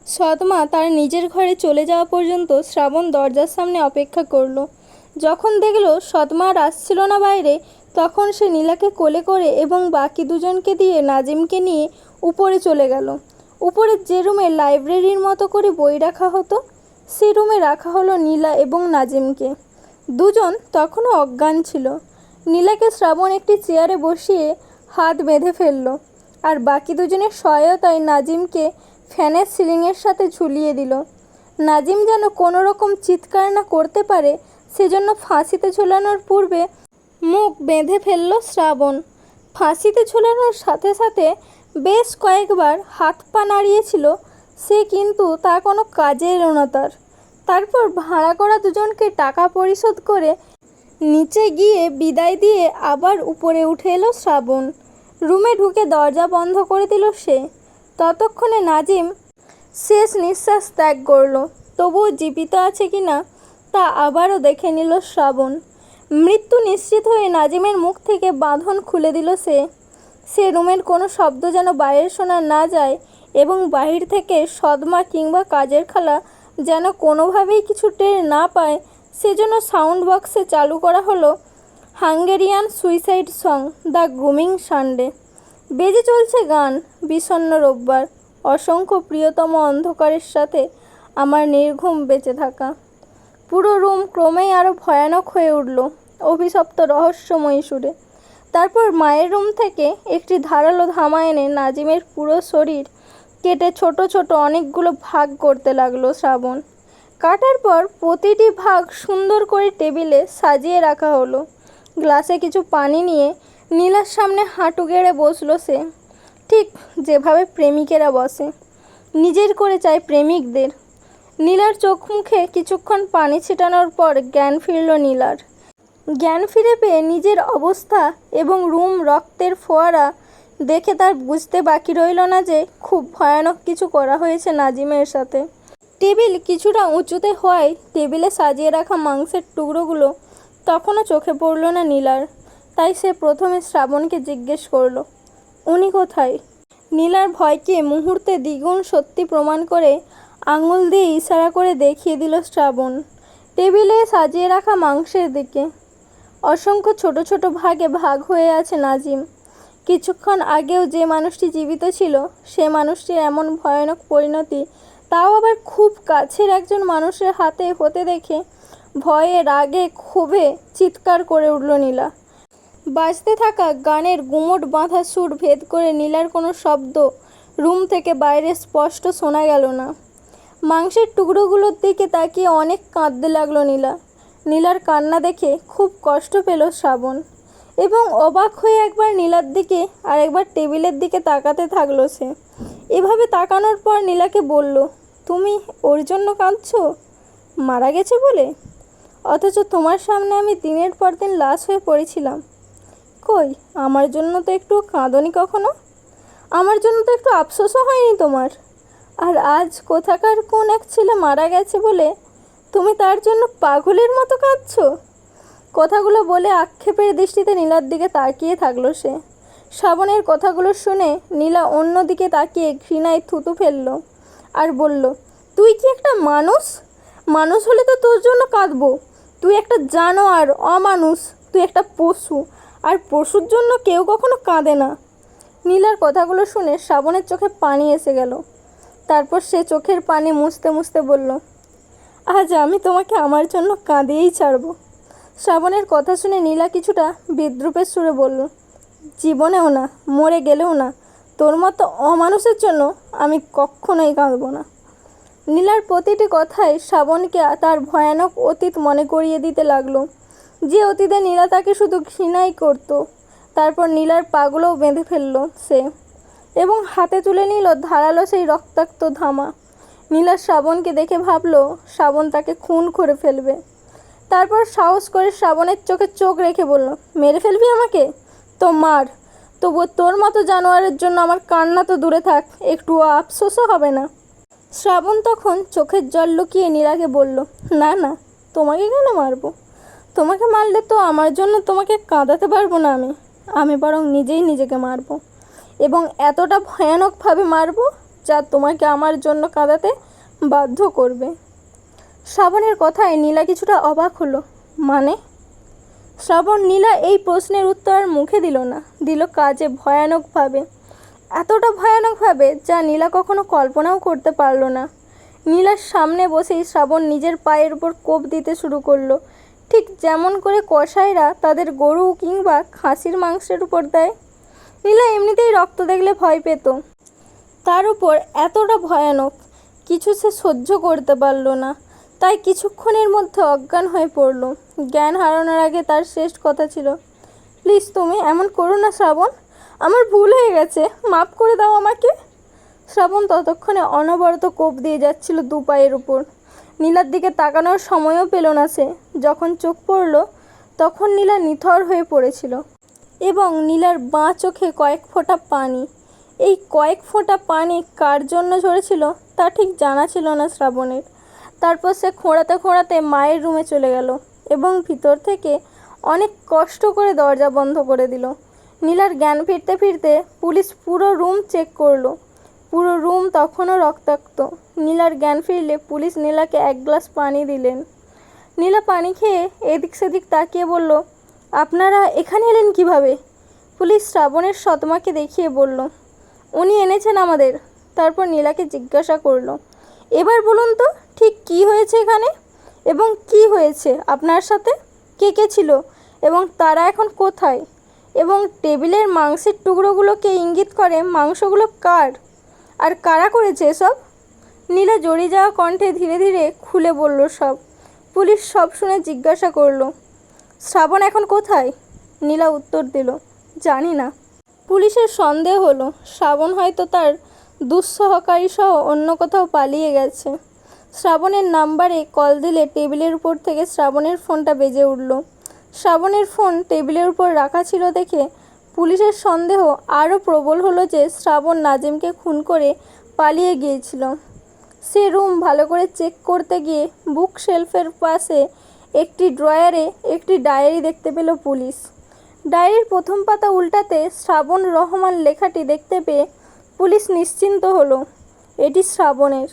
সৎমা তার নিজের ঘরে চলে যাওয়া পর্যন্ত শ্রাবণ দরজার সামনে অপেক্ষা করলো। যখন দেখলো সৎমা আর আসছিল না বাইরে, তখন সে নীলাকে কোলে করে এবং বাকি দুজনকে দিয়ে নাজিমকে নিয়ে উপরে চলে গেল। উপরের যে রুমে লাইব্রেরির মতো করে বই রাখা হতো, সেই রুমে রাখা হলো নীলা এবং নাজিমকে। দুজন তখনও অজ্ঞান ছিল। নীলাকে শ্রাবণ একটি চেয়ারে বসিয়ে হাত বেঁধে ফেলল, আর বাকি দুজনের সহায়তায় নাজিমকে ফ্যানের সিলিংয়ের সাথে ঝুলিয়ে দিল। নাজিম যেন কোনো রকম চিৎকার না করতে পারে, সেজন্য ফাঁসিতে ঝোলানোর পূর্বে মুখ বেঁধে ফেলল শ্রাবণ। ফাঁসিতে ঝোলানোর সাথে সাথে বেশ কয়েকবার হাত পা নাড়িয়েছিল সে, কিন্তু তা কোনো কাজে এলো না তার। তারপর ভাড়া করা দুজনকে টাকা পরিশোধ করে নিচে গিয়ে বিদায় দিয়ে আবার উপরে উঠে এলো শ্রাবণ। রুমে ঢুকে দরজা বন্ধ করে দিল সে। ততক্ষণে নাজিম শেষ নিঃশ্বাস ত্যাগ করলো। তবুও জীবিত আছে কি না তা আবারও দেখে নিল শ্রাবণ। মৃত্যু নিশ্চিত হয়ে নাজিমের মুখ থেকে বাঁধন খুলে দিল সে রুমের কোনো শব্দ যেন বাইরে শোনা না যায়, এবং বাহির থেকে সৎমা কিংবা কাজের খালা যেন কোনোভাবেই কিছু টের না পায়, সেজন্য সাউন্ড বক্সে চালু করা হলো Hungarian suicide song the grooming Sunday. বেজে চলছে গান বিষণ্ণ রোববার, অসংখ্য প্রিয়তম অন্ধকারের সাথে আমার নির্ঘুম বেঁচে থাকা। পুরো রুম ক্রমেই আরও ভয়ানক হয়ে উঠল অভিশপ্ত রহস্যময়ী সুরে। তারপর মায়ের রুম থেকে একটি ধারালো ধামা এনে নাজিমের পুরো শরীর কেটে ছোট ছোট অনেকগুলো ভাগ করতে লাগলো শ্রাবণ। কাটার পর প্রতিটি ভাগ সুন্দর করে টেবিলে সাজিয়ে রাখা হলো। গ্লাসে কিছু পানি নিয়ে নীলার সামনে হাঁটু গেড়ে বসলো সে, ঠিক যেভাবে প্রেমিকেরা বসে, নিজের করে চায় প্রেমিকদের। নীলার চোখ মুখে কিছুক্ষণ পানি ছিটানোর পর জ্ঞান ফিরল নীলার। জ্ঞান ফিরে পেয়ে নিজের অবস্থা এবং রুম রক্তের ফোয়ারা দেখে তার বুঝতে বাকি রইল না যে খুব ভয়ানক কিছু করা হয়েছে নাজিমের সাথে। টেবিল কিছুটা উঁচুতে হওয়ায় টেবিলে সাজিয়ে রাখা মাংসের টুকরোগুলো তখনও চোখে পড়ল না নীলার। তাই সে প্রথমে শ্রাবণকে জিজ্ঞেস করলো, উনি কোথায়? নীলার ভয়কে মুহূর্তে দ্বিগুণ সত্যি প্রমাণ করে আঙুল দিয়ে ইশারা করে দেখিয়ে দিল শ্রাবণ টেবিলে সাজিয়ে রাখা মাংসের দিকে। অসংখ্য ছোট ছোট ভাগে ভাগ হয়ে আছে নাজিম। কিছুক্ষণ আগেও যে মানুষটি জীবিত ছিল সে মানুষটির এমন ভয়ানক পরিণতি, তাও আবার খুব কাছের একজন মানুষের হাতে হতে দেখে ভয়ে রাগে ক্ষোভে চিৎকার করে উঠল নীলা। বাজতে থাকা গানের গুমট বাঁধা সুর ভেদ করে নীলার কোনো শব্দ রুম থেকে বাইরে স্পষ্ট শোনা গেল না। মাংসের টুকরোগুলোর দিকে তাকিয়ে অনেক কাঁদতে লাগলো নীলা। নীলার কান্না দেখে খুব কষ্ট পেল শ্রাবণ, এবং অবাক হয়ে একবার নীলার দিকে আর একবার টেবিলের দিকে তাকাতে থাকলো সে। এভাবে তাকানোর পর নীলাকে বলল, তুমি ওর জন্য কাঁদছো? মারা গেছে বলে? অথচ তোমার সামনে আমি দিনের পর দিন লাশ হয়ে পড়েছিলাম। কই, আমার জন্য তো একটু কাঁদনি কখনো? আমার জন্য তো একটু আফসোসও হয়নি তোমার? আর আজ কোথাকার কোন এক ছেলে মারা গেছে বলে তুমি তার জন্য পাগলের মতো কাঁদছো? কথাগুলো বলে আক্ষেপের দৃষ্টিতে নীলার দিকে তাকিয়ে থাকলো সে। শ্রাবণের কথাগুলো শুনে নীলা অন্য দিকে তাকিয়ে ঘৃণায় থুতু ফেলল আর বলল, তুই কি একটা মানুষ? মানুষ হলে তো তোর জন্য কাঁদবো। তুই একটা জানোয়ার, অমানুষ। তুই একটা পশু, আর পশুর জন্য কেউ কখনো কাঁদে না। নীলার কথাগুলো শুনে শ্রাবণের চোখে পানি এসে গেল। তারপর সে চোখের পানি মুছতে মুছতে বলল, আজ আমি তোমাকে আমার জন্য কাঁদিয়েই ছাড়ব। শ্রাবণের কথা শুনে নীলা কিছুটা বিদ্রূপের সুরে বলল, জীবনেও না, মরে গেলেও না, তোর মতো অমানুষের জন্য আমি কখনোই কাঁদব না। নীলার প্রতিটি কথাই শ্রাবণকে তার ভয়ানক অতীত মনে করিয়ে দিতে লাগলো, যে অতীতে নীলা তাকে শুধু ঘৃণাই করত। তারপর নীলার পাগুলোও বেঁধে ফেলল সে, এবং হাতে তুলে নিল ধারালো সেই রক্তাক্ত ধামা। নীলা শ্রাবণকে দেখে ভাবলো শ্রাবণ তাকে খুন করে ফেলবে। তারপর সাহস করে শ্রাবণের চোখে চোখ রেখে বলল, মেরে ফেলবি আমাকে? তো মার, তবুও তোর মতো জানোয়ারের জন্য আমার কান্না তো দূরে থাক, একটুও আফসোসও হবে না। শ্রাবণ তখন চোখের জল লুকিয়ে নীলাকে বলল, না না, তোমাকে কেন মারবো? তোমাকে মারলে তো আমার জন্য তোমাকে কাঁদাতে পারবো না আমি বরং নিজেই নিজেকে মারবো, এবং এতটা ভয়ানকভাবে মারবো যা তোমাকে আমার জন্য কাঁদাতে বাধ্য করবে। শ্রাবণের কথায় নীলা কিছুটা অবাক হলো। মানে? শ্রাবণ নীলা এই প্রশ্নের উত্তর আর মুখে দিল না, দিল কাজে ভয়ানকভাবে। এতটা ভয়ানকভাবে যা নীলা কখনো কল্পনাও করতে পারল না। নীলার সামনে বসেই শ্রাবণ নিজের পায়ের উপর কোপ দিতে শুরু করলো, ঠিক যেমন করে কসাইরা তাদের গরু কিংবা খাসির মাংসের উপর দেয়। নীলা এমনিতেই রক্ত দেখলে ভয় পেত, তার উপর এতটা ভয়ানক কিছু সে সহ্য করতে পারল না। তাই কিছুক্ষণের মধ্যে অজ্ঞান হয়ে পড়ল। জ্ঞান হারানোর আগে তার শেষ কথা ছিল, প্লিজ তুমি এমন করো না শ্রাবণ, আমার ভুল হয়ে গেছে, মাফ করে দাও আমাকে। শ্রাবণ ততক্ষণে অনবরত কোপ দিয়ে যাচ্ছিল দু পায়ের উপর। নীলার দিকে তাকানোর সময়ও পেল না সে। যখন চোখ পড়ল তখন নীলা নিথর হয়ে পড়েছিল এবং নীলার বাঁ চোখে কয়েক ফোঁটা পানি। এই কয়েক ফোঁটা পানি কার জন্য ঝরেছিল তা ঠিক জানা ছিল না শ্রাবণের। তারপর সে খোঁড়াতে খোঁড়াতে মায়ের রুমে চলে গেল এবং ভিতর থেকে অনেক কষ্ট করে দরজা বন্ধ করে দিল। নীলার জ্ঞান ফিরতে ফিরতে পুলিশ পুরো রুম চেক করলো। পুরো রুম তখনও রক্তাক্ত। নীলার জ্ঞান ফিরলে পুলিশ নীলাকে এক গ্লাস পানি দিলেন। নীলা পানি খেয়ে এদিক সেদিক তাকিয়ে বলল, আপনারা এখানে এলেন কিভাবে? পুলিশ শ্রাবণের সৎমাকে দেখিয়ে বলল, উনি এনেছেন আমাদের। তারপর নীলাকে জিজ্ঞাসা করলো, এবার বলুন তো ঠিক কি হয়েছে এখানে, এবং কি হয়েছে আপনার সাথে, কে কে ছিল এবং তারা এখন কোথায়, এবং টেবিলের মাংসের টুকরোগুলোকে ইঙ্গিত করে মাংসগুলো কার, আর কারা করেছে এসব? নীলা জড়িয়ে যাওয়া কণ্ঠে ধীরে ধীরে খুলে বলল সব। পুলিশ সব শুনে জিজ্ঞাসা করলো, শ্রাবণ এখন কোথায়? নীলা উত্তর দিল, জানি না। পুলিশের সন্দেহ হলো শ্রাবণ হয়তো তার দুঃসহকারী সহ অন্য কোথাও পালিয়ে গেছে। শ্রাবণের নাম্বারে কল দিলে টেবিলের উপর থেকে শ্রাবণের ফোনটা বেজে উঠল। শ্রাবণের ফোন টেবিলের উপর রাখা ছিল দেখে পুলিশের সন্দেহ আরও প্রবল হলো যে শ্রাবণ নাজিমকে খুন করে পালিয়ে গিয়েছিল। সে রুম ভালো করে চেক করতে গিয়ে বুক শেলফের পাশে একটি ড্রয়ারে একটি ডায়েরি দেখতে পেল পুলিশ। ডায়েরির প্রথম পাতা উল্টাতে শ্রাবণ রহমান লেখাটি দেখতে পেয়ে পুলিশ নিশ্চিন্ত হলো, এটি শ্রাবণের।